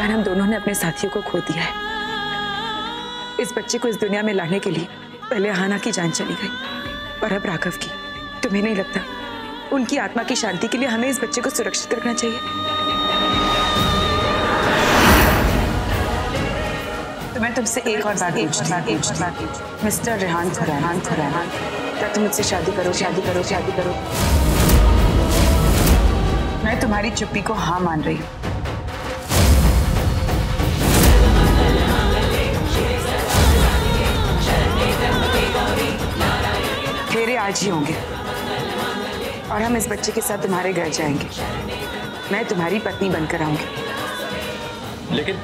बार हम दोनों ने अपने साथियों को खो दिया है। इस बच्चे को इस दुनिया में लाने के लिए पहले हाना की जान चली गई और अब राघव की। तुम्हें नहीं लगता उनकी आत्मा की शांति के लिए हमें इस बच्चे को सुरक्षित रखना चाहिए? तो मैं तुमसे एक और बात पूछती, मिस्टर रेहान खुराना, क्या तुम मुझसे शादी करो? मैं तुम्हारी चुप्पी को हाँ मान रही हूँ। फेरे आज ही होंगे और हम इस बच्चे के साथ तुम्हारे घर जाएंगे। मैं तुम्हारी पत्नी बनकर आऊंगी। लेकिन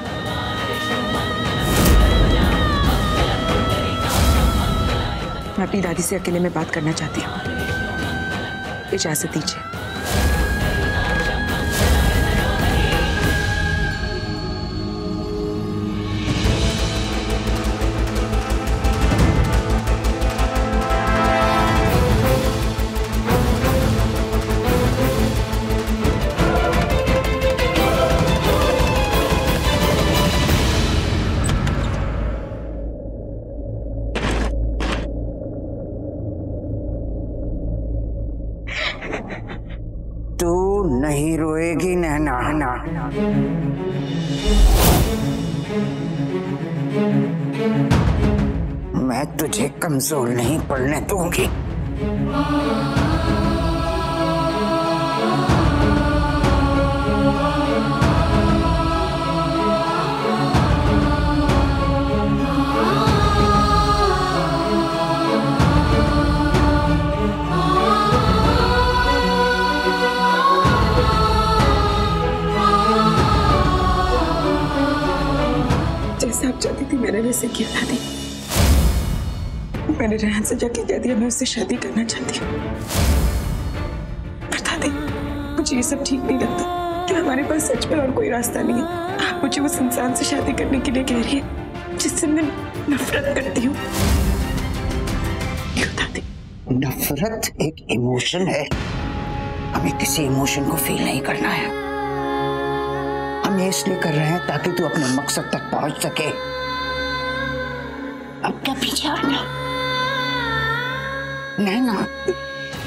मैं अपनी दादी से अकेले में बात करना चाहती हूँ, इजाजत दीजिए। तू नहीं रोएगी नैना, मैं तुझे कमजोर नहीं पड़ने दूंगी। जैसे आप चाहती थी मैंने वैसे किया दादी। मैंने रेहान से जाके कह दिया मैं उससे शादी करना चाहती हूँ। पर दादी मुझे ये सब ठीक नहीं लगता कि हमारे पास सच में और कोई रास्ता नहीं है। आप मुझे उस इंसान से शादी करने के लिए कह रही है जिससे मैं नफरत करती हूँ। क्यों दादी? नफरत एक इमोशन है, हमें किसी इमोशन को फील नहीं करना है। हम ये इसलिए कर रहे हैं ताकि तू अपने मकसद तक पहुंच सके। अब क्या पीछे हटना? नैना,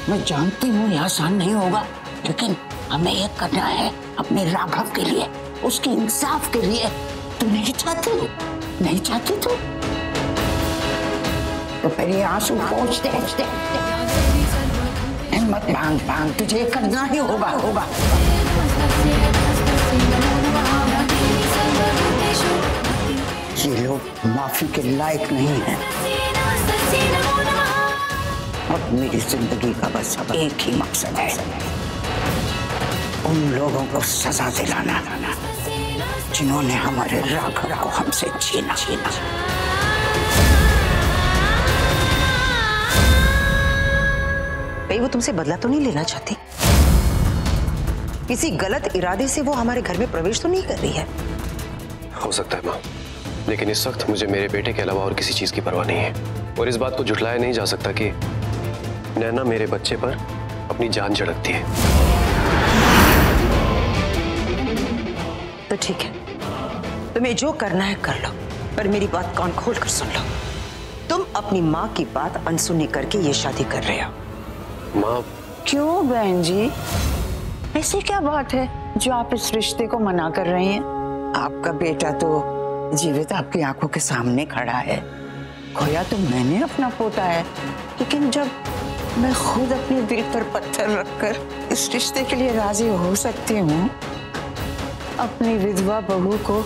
मैं जानती हूँ ये आसान नहीं होगा, लेकिन हमें ये करना है अपने राघव के लिए, उसके इंसाफ के लिए। तू नहीं चाहती? नहीं चाहती तू? तो पहले आंसू पोंछ दे। हिम्मत भांग, तुझे करना ही होगा। ये लोग माफी के लायक नहीं हैं और मेरी जिंदगी का बस अब एक ही मकसद है, उन लोगों को सजा दिलाना जिन्होंने हमारे राघव को हमसे छीना। भाई वो तुमसे बदला तो नहीं लेना चाहती? किसी गलत इरादे से वो हमारे घर में प्रवेश तो नहीं कर रही है? हो सकता है माँ, लेकिन इस वक्त मुझे मेरे बेटे के अलावा और किसी चीज की परवाह नहीं है। और इस बात को झुठलाया नहीं जा सकता कि नैना मेरे बच्चे पर अपनी जान झड़कती है। तो ठीक है, तुम्हें जो करना है कर लो, पर मेरी बात कान खोल कर सुन लो। तुम अपनी माँ की बात अनसुनी करके ये शादी कर रहे हो। माँ क्यों बहन जी, ऐसी क्या बात है जो आप इस रिश्ते को मना कर रही हैं? आपका बेटा तो जीवित आपकी आंखों के सामने खड़ा है। खोया तो मैंने अपना पोता है, लेकिन जब मैं खुद अपने दिल पर पत्थर रखकर इस रिश्ते के लिए राजी हो सकती हूँ, अपनी विधवा बहू को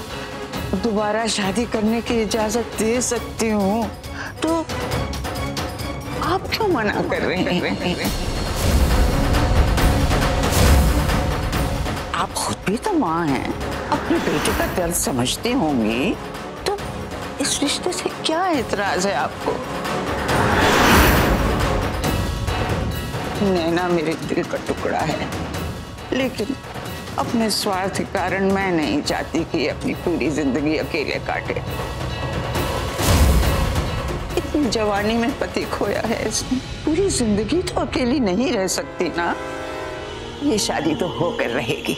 दोबारा शादी करने की इजाजत दे सकती हूँ, तो आप क्यों मना कर रहे हैं? आप खुद भी तो माँ हैं, अपने बेटे का दर्द समझती होंगी, तो इस रिश्ते से क्या एतराज है आपको? नैना मेरे दिल का टुकड़ा है, लेकिन अपने स्वार्थ के कारण मैं नहीं चाहती कि अपनी पूरी जिंदगी अकेले काटे। इतनी जवानी में पति खोया है इसने, पूरी जिंदगी तो अकेली नहीं रह सकती ना। ये शादी तो होकर रहेगी।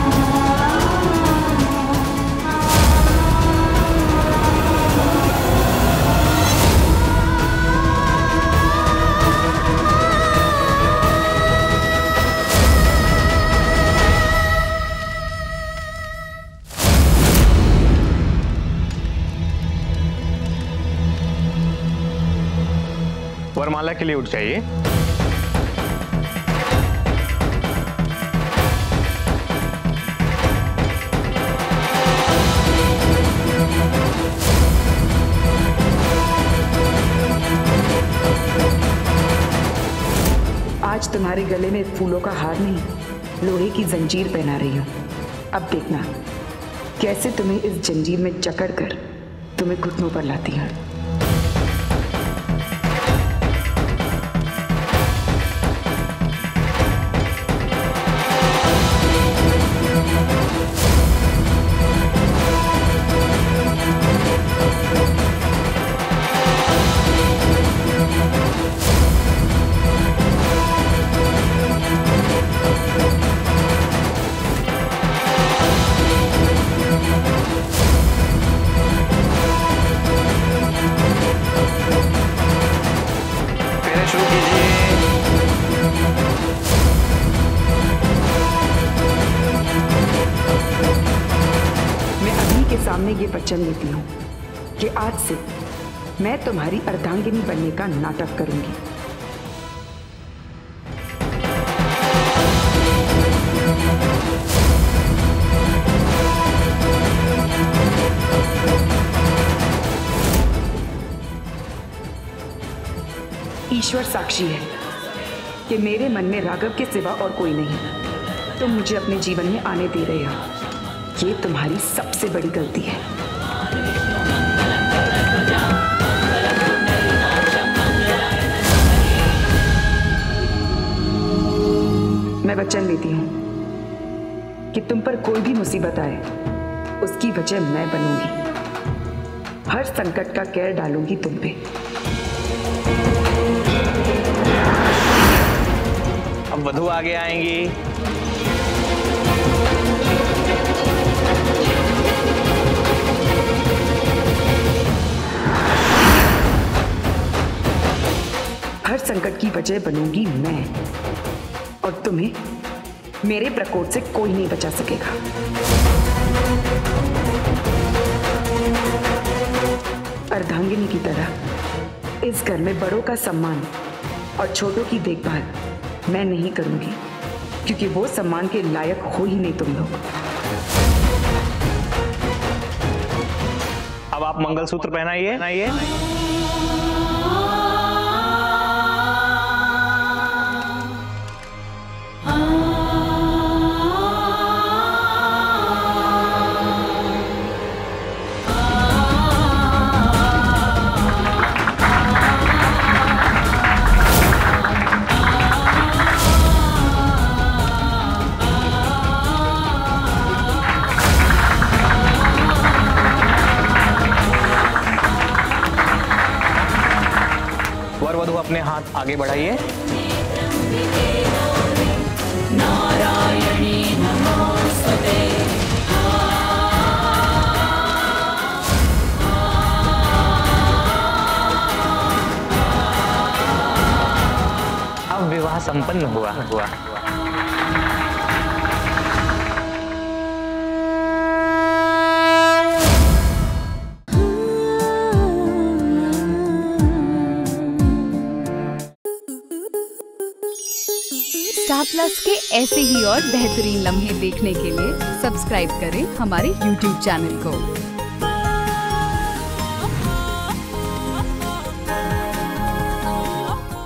माला के लिए उठ जाइए। आज तुम्हारे गले में फूलों का हार नहीं, लोहे की जंजीर पहना रही हूँ। अब देखना कैसे तुम्हें इस जंजीर में जकड़कर तुम्हें घुटनों पर लाती हूँ। सामने ये वचन लेती हूँ कि आज से मैं तुम्हारी अर्धांगिनी बनने का नाटक करूंगी। ईश्वर साक्षी है कि मेरे मन में राघव के सिवा और कोई नहीं। तुम मुझे अपने जीवन में आने दे रहे हो, ये तुम्हारी सबसे बड़ी गलती है। मैं वचन लेती हूं कि तुम पर कोई भी मुसीबत आए उसकी वजह मैं बनूंगी। हर संकट का कहर डालूंगी तुम पे। अब वधू आगे आएंगी। हर संकट की वजह बनूंगी मैं, और तुम्हें मेरे प्रकोप से कोई नहीं बचा सकेगा। अर्धांगिनी की तरह इस घर में बड़ों का सम्मान और छोटों की देखभाल मैं नहीं करूंगी, क्योंकि वो सम्मान के लायक हो ही नहीं तुम लोग। अब आप मंगलसूत्र पहनाइए। वर वधू अपने हाथ आगे बढ़ाइए। नारायणी नमोस्तुते। अब विवाह संपन्न हुआ। स्टार प्लस के ऐसे ही और बेहतरीन लम्हे देखने के लिए सब्सक्राइब करें हमारे YouTube चैनल को।